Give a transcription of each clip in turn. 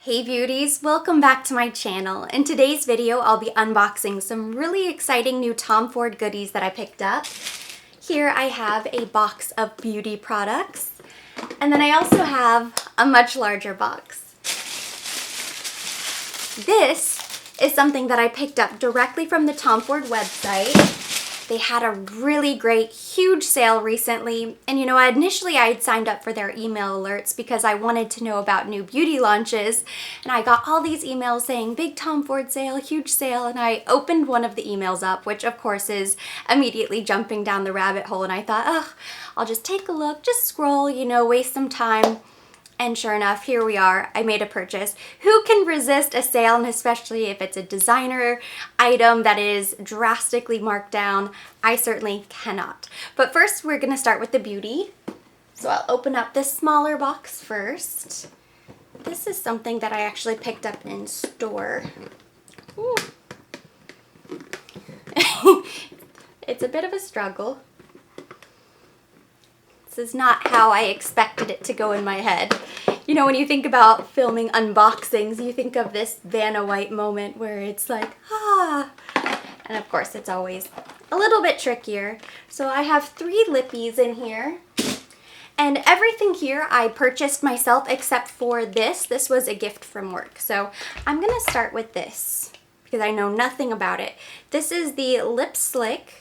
Hey beauties, welcome back to my channel. In today's video, I'll be unboxing some really exciting new Tom Ford goodies that I picked up. Here I have a box of beauty products, and then I also have a much larger box. This is something that I picked up directly from the Tom Ford website. They had a really great, huge sale recently, and you know, initially I had signed up for their email alerts because I wanted to know about new beauty launches, and I got all these emails saying big Tom Ford sale, huge sale, and I opened one of the emails up, which of course is immediately jumping down the rabbit hole, and I thought, ugh, I'll just take a look, just scroll, you know, waste some time. And sure enough, here we are. I made a purchase. Who can resist a sale, and especially if it's a designer item that is drastically marked down? I certainly cannot. But first, we're gonna start with the beauty. So I'll open up this smaller box first. This is something that I actually picked up in store. Ooh. It's a bit of a struggle. This is not how I expected it to go in my head. You know, when you think about filming unboxings, you think of this Vanna White moment where it's like, ah. And of course, it's always a little bit trickier. So I have 3 lippies in here. And everything here I purchased myself except for this. This was a gift from work. So I'm gonna start with this because I know nothing about it. This is the Lip Slick.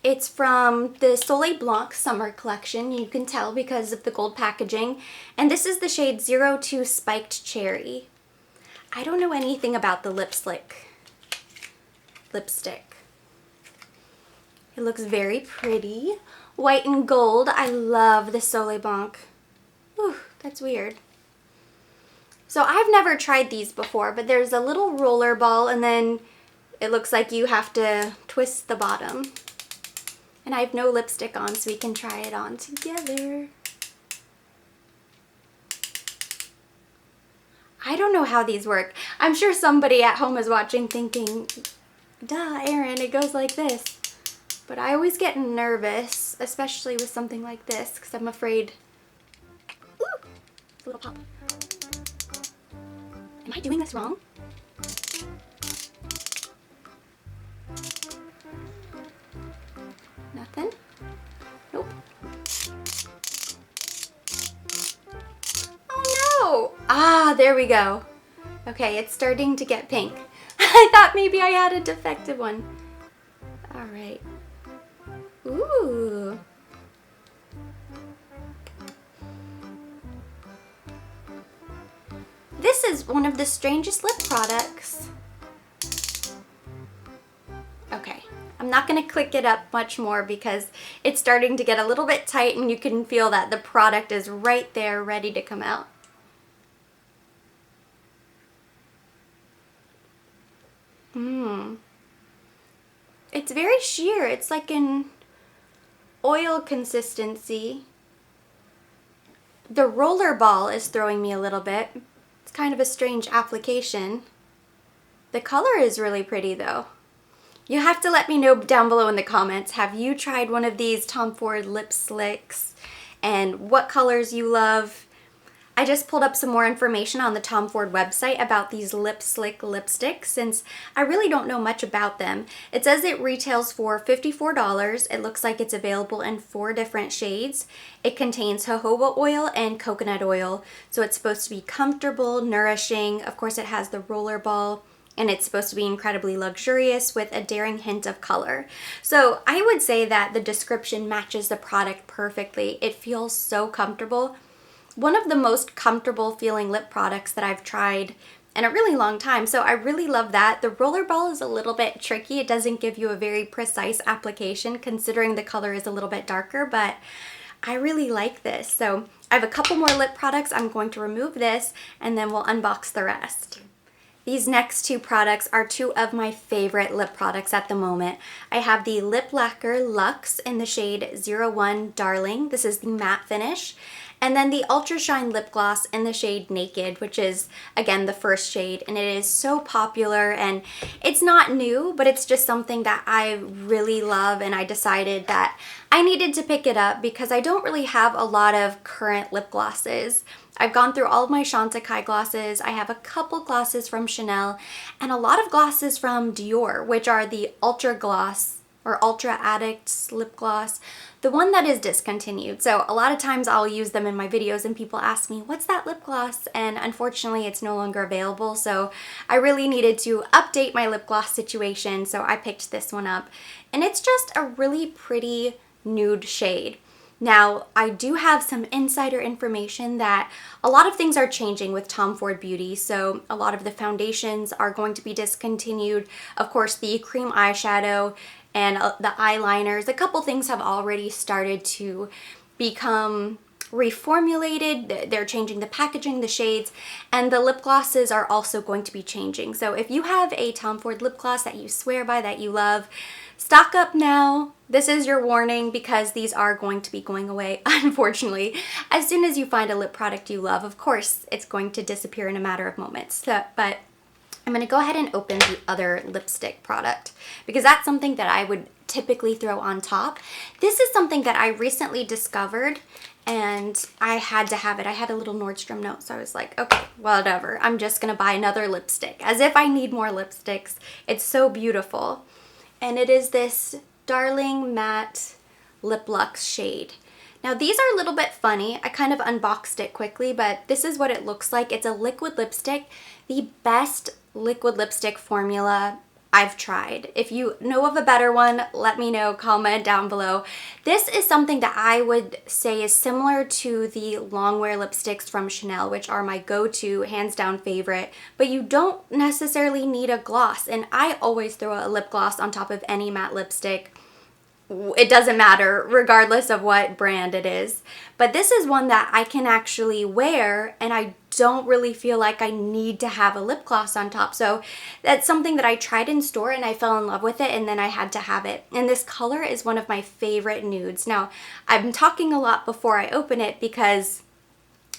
It's from the Soleil Blanc Summer Collection. You can tell because of the gold packaging. And this is the shade 02 Spiked Cherry. I don't know anything about the Lip Slick lipstick. It looks very pretty. White and gold. I love the Soleil Blanc. Whew, that's weird. So I've never tried these before, but there's a little roller ball and then it looks like you have to twist the bottom. And I have no lipstick on, so we can try it on together. I don't know how these work. I'm sure somebody at home is watching thinking, duh, Erin, it goes like this. But I always get nervous, especially with something like this, because I'm afraid. Ooh, a little pop. Am I doing this wrong? Nothing? Nope. Oh no! Ah, there we go. Okay, it's starting to get pink. I thought maybe I had a defective one. All right. Ooh. This is one of the strangest lip products. Okay. I'm not going to click it up much more because it's starting to get a little bit tight and you can feel that the product is right there ready to come out. It's very sheer. It's like an oil consistency. The roller ball is throwing me a little bit. It's kind of a strange application. The color is really pretty though. You have to let me know down below in the comments, have you tried one of these Tom Ford lip slicks and what colors you love? I just pulled up some more information on the Tom Ford website about these lip slick lipsticks since I really don't know much about them. It says it retails for $54. It looks like it's available in 4 different shades. It contains jojoba oil and coconut oil, so it's supposed to be comfortable, nourishing. Of course, it has the roller ball. And it's supposed to be incredibly luxurious with a daring hint of color. So I would say that the description matches the product perfectly. It feels so comfortable. One of the most comfortable feeling lip products that I've tried in a really long time. So I really love that. The roller ball is a little bit tricky. It doesn't give you a very precise application considering the color is a little bit darker, but I really like this. So I have a couple more lip products. I'm going to remove this and then we'll unbox the rest. These next 2 products are 2 of my favorite lip products at the moment. I have the Lip Lacquer Luxe in the shade 01 Darling. This is the matte finish. And then the Ultra Shine Lip Gloss in the shade Naked, which is, again, the first shade. And it is so popular, and it's not new, but it's just something that I really love, and I decided that I needed to pick it up because I don't really have a lot of current lip glosses. I've gone through all of my Chantecaille glosses. I have a couple glosses from Chanel and a lot of glosses from Dior, which are the Ultra Gloss or Ultra Addict lip gloss, the one that is discontinued. So a lot of times I'll use them in my videos and people ask me, what's that lip gloss? And unfortunately it's no longer available. So I really needed to update my lip gloss situation. So I picked this one up and it's just a really pretty nude shade. Now, I do have some insider information that a lot of things are changing with Tom Ford Beauty, so a lot of the foundations are going to be discontinued. Of course, the cream eyeshadow and the eyeliners, a couple things have already started to become reformulated. They're changing the packaging, the shades, and the lip glosses are also going to be changing. So if you have a Tom Ford lip gloss that you swear by, that you love, stock up now. This is your warning because these are going to be going away, unfortunately. As soon as you find a lip product you love, of course, it's going to disappear in a matter of moments. So, but I'm going to go ahead and open the other lipstick product because that's something that I would typically throw on top. This is something that I recently discovered and I had to have it. I had a little Nordstrom note, so I was like, okay, whatever. I'm just going to buy another lipstick as if I need more lipsticks. It's so beautiful. And it is this Darling Matte Lip Luxe shade. Now these are a little bit funny. I kind of unboxed it quickly, but this is what it looks like. It's a liquid lipstick, the best liquid lipstick formula I've tried. If you know of a better one, let me know, comment down below. This is something that I would say is similar to the longwear lipsticks from Chanel, which are my go-to, hands down favorite, but you don't necessarily need a gloss. And I always throw a lip gloss on top of any matte lipstick. It doesn't matter regardless of what brand it is. But this is one that I can actually wear and I don't really feel like I need to have a lip gloss on top. So that's something that I tried in store and I fell in love with it and then I had to have it. And this color is one of my favorite nudes. Now, I'm talking a lot before I open it because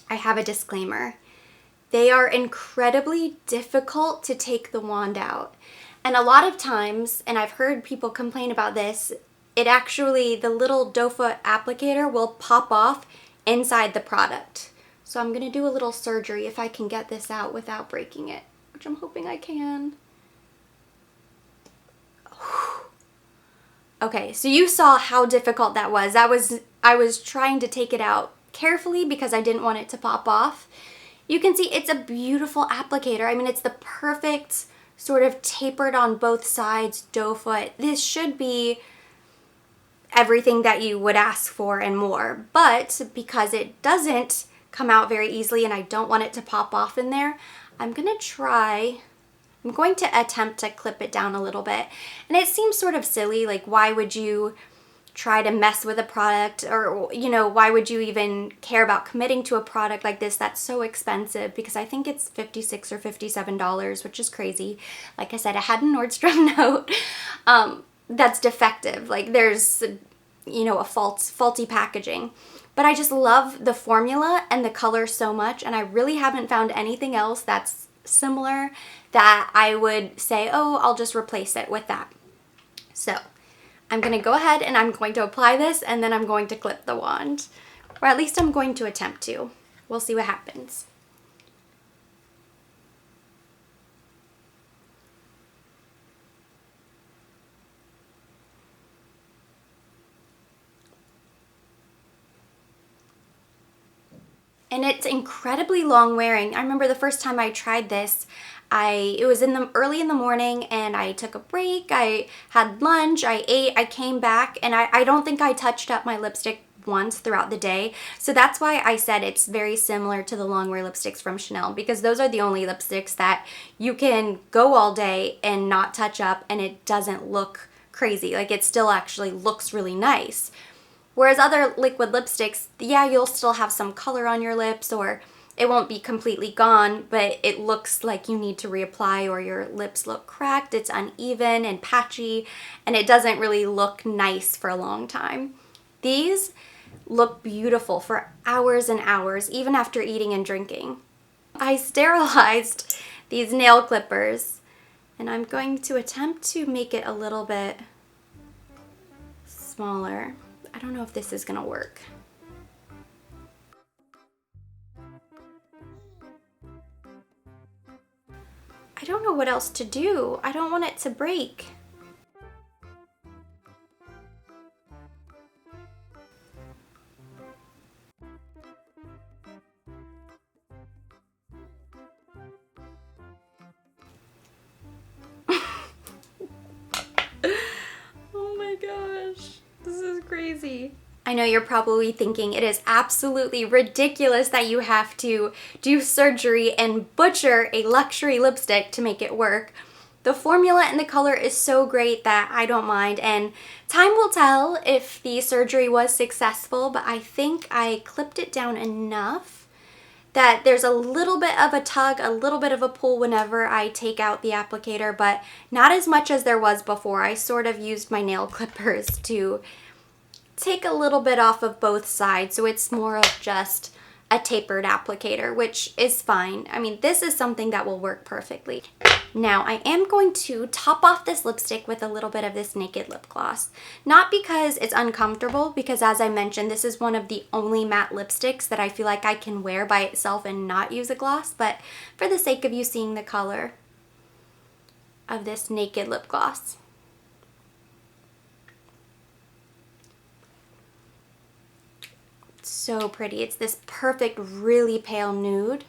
I have a disclaimer. They are incredibly difficult to take the wand out. And a lot of times, and I've heard people complain about this, it actually, the little doe foot applicator will pop off inside the product. So I'm gonna do a little surgery if I can get this out without breaking it, which I'm hoping I can. Okay, so you saw how difficult that was. I was trying to take it out carefully because I didn't want it to pop off. You can see it's a beautiful applicator. I mean, it's the perfect sort of tapered on both sides doe foot. This should be everything that you would ask for and more, but because it doesn't come out very easily and I don't want it to pop off in there, I'm going to attempt to clip it down a little bit. And it seems sort of silly, like why would you try to mess with a product, or you know, why would you even care about committing to a product like this that's so expensive? Because I think it's $56 or $57, which is crazy. Like I said, I had a Nordstrom note that's defective. Like there's, you know, a faulty packaging. But I just love the formula and the color so much, and I really haven't found anything else that's similar that I would say, oh, I'll just replace it with that. So I'm going to go ahead and I'm going to apply this and then I'm going to clip the wand, or at least I'm going to attempt to. We'll see what happens. And it's incredibly long wearing. I remember the first time I tried this, it was early in the morning and I took a break, I had lunch, I ate, I came back, and I don't think I touched up my lipstick once throughout the day. So that's why I said it's very similar to the longwear lipsticks from Chanel, because those are the only lipsticks that you can go all day and not touch up and it doesn't look crazy. Like it still actually looks really nice. Whereas other liquid lipsticks, yeah, you'll still have some color on your lips or it won't be completely gone, but it looks like you need to reapply or your lips look cracked, it's uneven and patchy, and it doesn't really look nice for a long time. These look beautiful for hours and hours, even after eating and drinking. I sterilized these nail clippers, and I'm going to attempt to make it a little bit smaller. I don't know if this is gonna work. don't know what else to do. I don't want it to break. Oh my gosh, this is crazy. I know you're probably thinking it is absolutely ridiculous that you have to do surgery and butcher a luxury lipstick to make it work. The formula and the color is so great that I don't mind, and time will tell if the surgery was successful, but I think I clipped it down enough that there's a little bit of a tug, a little bit of a pull whenever I take out the applicator, but not as much as there was before. I sort of used my nail clippers to take a little bit off of both sides, so it's more of just a tapered applicator, which is fine. I mean, this is something that will work perfectly. Now, I am going to top off this lipstick with a little bit of this Naked Lip Gloss. Not because it's uncomfortable, because as I mentioned, this is one of the only matte lipsticks that I feel like I can wear by itself and not use a gloss, but for the sake of you seeing the color of this Naked Lip Gloss. So pretty. It's this perfect, really pale nude.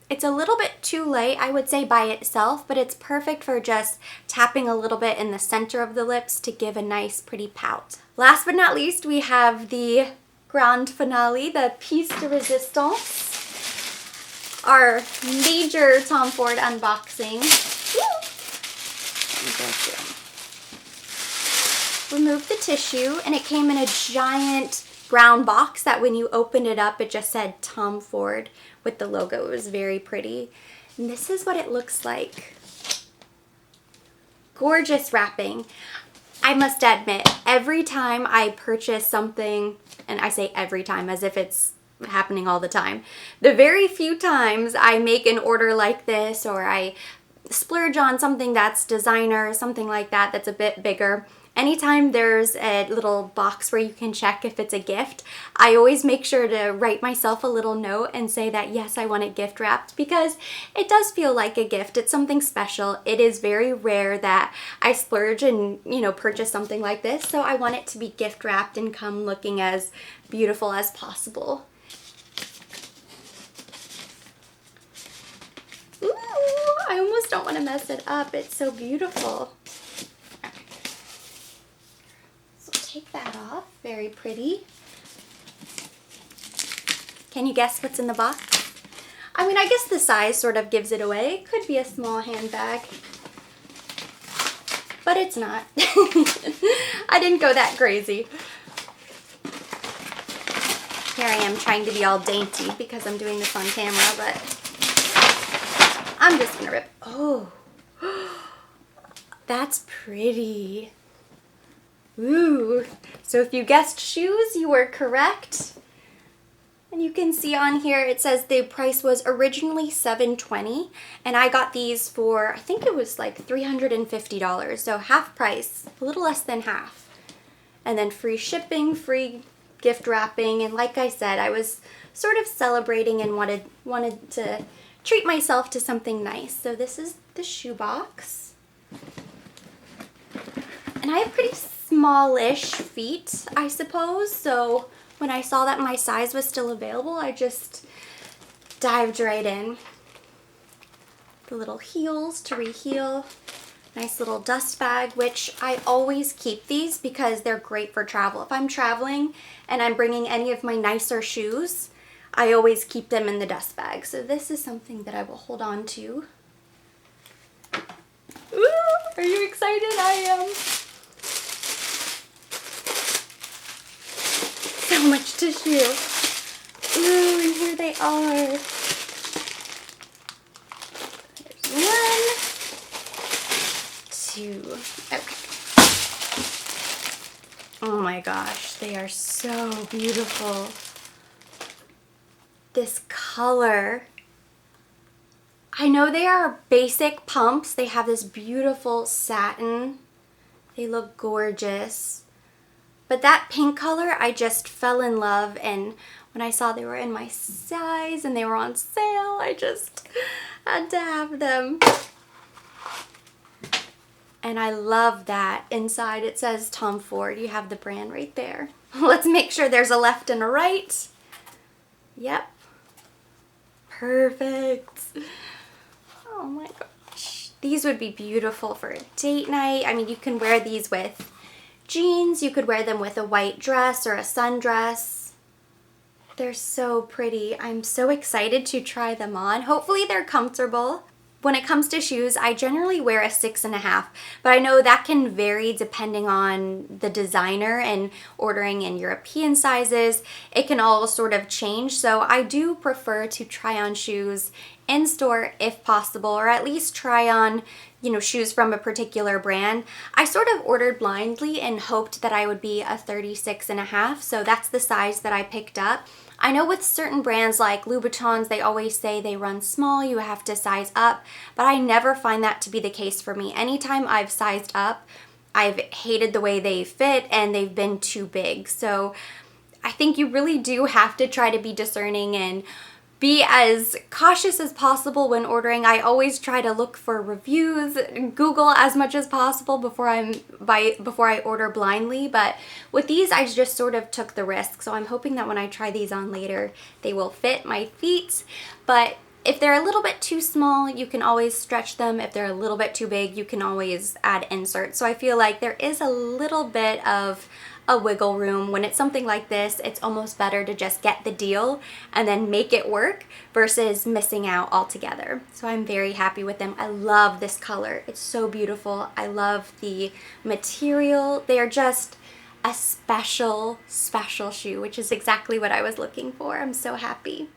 It's a little bit too light, I would say, by itself, but it's perfect for just tapping a little bit in the center of the lips to give a nice, pretty pout. Last but not least, we have the grand finale, the piece de resistance. Our major Tom Ford unboxing. Remove the tissue, and it came in a giant brown box that when you opened it up, it just said Tom Ford with the logo. It was very pretty. And this is what it looks like. Gorgeous wrapping. I must admit, every time I purchase something, and I say every time as if it's happening all the time, the very few times I make an order like this, or I splurge on something that's designer, something like that that's a bit bigger, anytime there's a little box where you can check if it's a gift, I always make sure to write myself a little note and say that yes, I want it gift wrapped, because it does feel like a gift. It's something special. It is very rare that I splurge and, you know, purchase something like this, so I want it to be gift wrapped and come looking as beautiful as possible. Ooh, I almost don't want to mess it up. It's so beautiful. So take that off. Very pretty. Can you guess what's in the box? I mean, I guess the size sort of gives it away. It could be a small handbag, but it's not. I didn't go that crazy. Here I am trying to be all dainty because I'm doing this on camera, but I'm just gonna rip. Oh, that's pretty. Ooh. So if you guessed shoes, you were correct. And you can see on here it says the price was originally $720, and I got these for, I think it was like $350, so half price, a little less than half. And then free shipping, free gift wrapping, and like I said, I was sort of celebrating and wanted to treat myself to something nice. So this is the shoebox. And I have pretty smallish feet, I suppose, so when I saw that my size was still available, I just dived right in. The little heels to re-heel. Nice little dust bag, which I always keep these because they're great for travel. If I'm traveling and I'm bringing any of my nicer shoes, I always keep them in the dust bag. So this is something that I will hold on to. Ooh, are you excited? I am. So much tissue. Ooh, and here they are. There's one, two. Okay. Oh my gosh, they are so beautiful. This color. I know they are basic pumps. They have this beautiful satin. They look gorgeous. But that pink color, I just fell in love, and when I saw they were in my size and they were on sale, I just had to have them. And I love that inside it says Tom Ford. You have the brand right there. Let's make sure there's a left and a right. Yep. Perfect. Oh my gosh. These would be beautiful for a date night. I mean, you can wear these with jeans. You could wear them with a white dress or a sundress. They're so pretty. I'm so excited to try them on. Hopefully they're comfortable. When it comes to shoes, I generally wear a 6.5, but I know that can vary depending on the designer and ordering in European sizes. It can all sort of change, so I do prefer to try on shoes in store if possible, or at least try on, you know, shoes from a particular brand. I sort of ordered blindly and hoped that I would be a 36.5, so that's the size that I picked up. I know with certain brands like Louboutins, they always say they run small, you have to size up, but I never find that to be the case for me. Anytime I've sized up, I've hated the way they fit and they've been too big. So I think you really do have to try to be discerning and be as cautious as possible when ordering. I always try to look for reviews, Google as much as possible before I order blindly, but with these I just sort of took the risk. So I'm hoping that when I try these on later, they will fit my feet. But if they're a little bit too small, you can always stretch them. If they're a little bit too big, you can always add inserts. So I feel like there is a little bit of a wiggle room. When it's something like this, it's almost better to just get the deal and then make it work versus missing out altogether. So I'm very happy with them. I love this color. It's so beautiful. I love the material. They are just a special, special shoe, which is exactly what I was looking for. I'm so happy.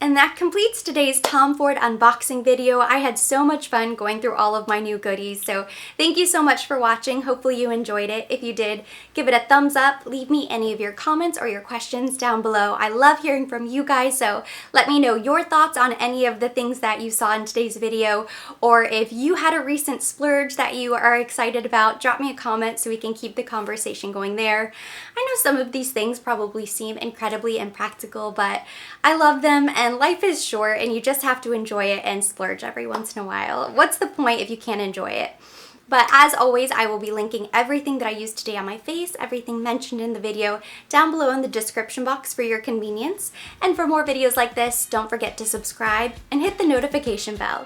And that completes today's Tom Ford unboxing video. I had so much fun going through all of my new goodies, so thank you so much for watching. Hopefully you enjoyed it. If you did, give it a thumbs up. Leave me any of your comments or your questions down below. I love hearing from you guys, so let me know your thoughts on any of the things that you saw in today's video, or if you had a recent splurge that you are excited about, drop me a comment so we can keep the conversation going there. I know some of these things probably seem incredibly impractical, but I love them, and life is short and you just have to enjoy it and splurge every once in a while. What's the point if you can't enjoy it? But as always, I will be linking everything that I used today on my face, everything mentioned in the video, down below in the description box for your convenience. And for more videos like this, don't forget to subscribe and hit the notification bell.